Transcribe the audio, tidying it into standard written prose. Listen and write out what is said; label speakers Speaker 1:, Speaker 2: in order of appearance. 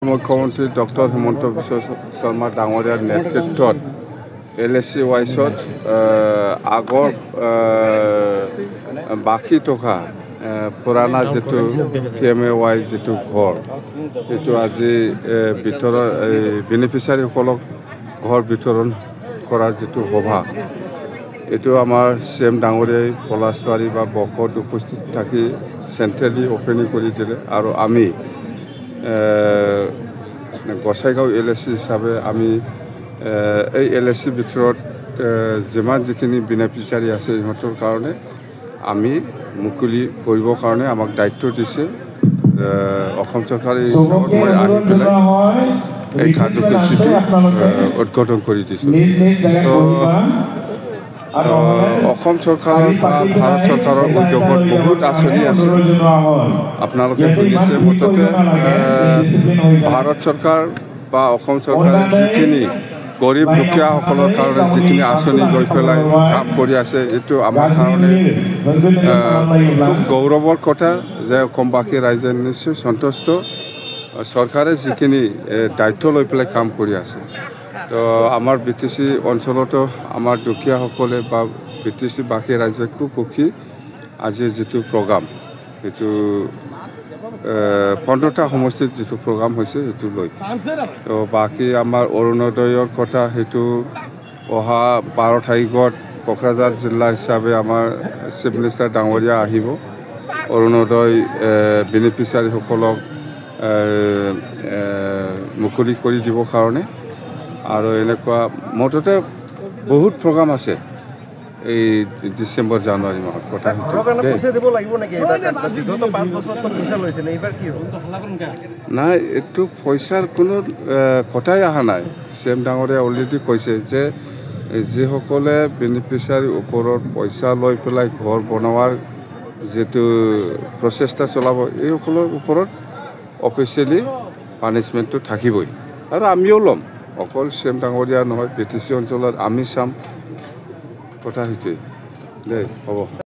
Speaker 1: মুখ্যমন্ত্ৰী ডক্টৰ হিমন্ত বিশ্ব শৰ্মা ডাঙৰীয়াৰ নেতৃত্বত LSC ৱাইছত আগৰ বাকী থকা পুৰণা যিটো PMAY যিটো ঘৰ সেইটো আজি বেনিফিচিয়াৰীসকলক ঘৰ বিতৰণ কৰাৰ যিটো সভা এইটো আমাৰ CM ডাঙৰীয়াই পলাশবাৰী বা বকত উপস্থিত থাকি চেণ্ট্ৰেলি অপেনিং কৰি দিলে আৰু আমি গোসাইগাঁও LSC হিচাপে আমি এই LSC ভিতৰত যিখিনি বেনিফিচিয়াৰী আছে ইহঁতৰ কাৰণে আমি মুকলি কৰিবৰ কাৰণে আমাক দায়িত্ব দিছে অসম চৰকাৰে হিচাপত মই আহি পেলাই এই কাৰ্যসূচীটো উদ্বোধন কৰি দিছোঁ। অসম চৰকাৰৰ বা ভাৰত চৰকাৰৰ উদ্যোগত বহুত আঁচনি আছে আপোনালোকে শুনিছে মুঠতে ভাৰত চৰকাৰ বা অসম চৰকাৰে যিখিনি গৰীব দুখীয়াসকলৰ কাৰণে যিখিনি আঁচনি লৈ পেলাই কাম কৰি আছে এইটো আমাৰ কাৰণে খুব গৌৰৱৰ কথা যে অসমবাসী ৰাইজে নিশ্চয় সন্তুষ্ট চৰকাৰে যিখিনি দায়িত্ব লৈ পেলাই কাম কৰি আছে। তো আমাৰ BTC অঞ্চলতো আমাৰ দুখীয়াসকলে বা BTC বাসী ৰাইজে খুব সুখী আজি যিটো প্ৰগ্ৰাম সেইটো 15টা সমষ্টিত যিটো প্ৰগ্ৰাম হৈছে সেইটো লৈ তো বাকী আমাৰ অৰুণোদয়ৰ কথা সেইটো অহা 12 তাৰিখত কোকৰাঝাৰ জিলা হিচাপে আমাৰ চিফ মিনিষ্টাৰ ডাঙৰীয়া আহিব অৰুণোদয় বেনিফিচিয়াৰীসকলক মুকলি কৰি দিবৰ কাৰণে আৰু এনেকুৱা মুঠতে বহুত প্ৰগ্ৰাম আছে এই ডিচেম্বৰ জানুৱাৰী মাহত কথা নাই এইটো পইচাৰ কোনো কথাই অহা নাই। CM ডাঙৰীয়া অলৰেডি কৈছে যে যিসকলে বেনিফিচিয়াৰীৰ ওপৰত পইচা লৈ পেলাই ঘৰ বনোৱাৰ যিটো প্ৰচেষ্টা চলাব এইসকলৰ ওপৰত অফিচিয়েলি পানিছমেণ্টটো থাকিবই আৰু আমিও ল'ম অকল CM ডাঙৰীয়া নহয় BTC অঞ্চলত আমি চাম কথা সেইটোৱেই দেই হ'ব।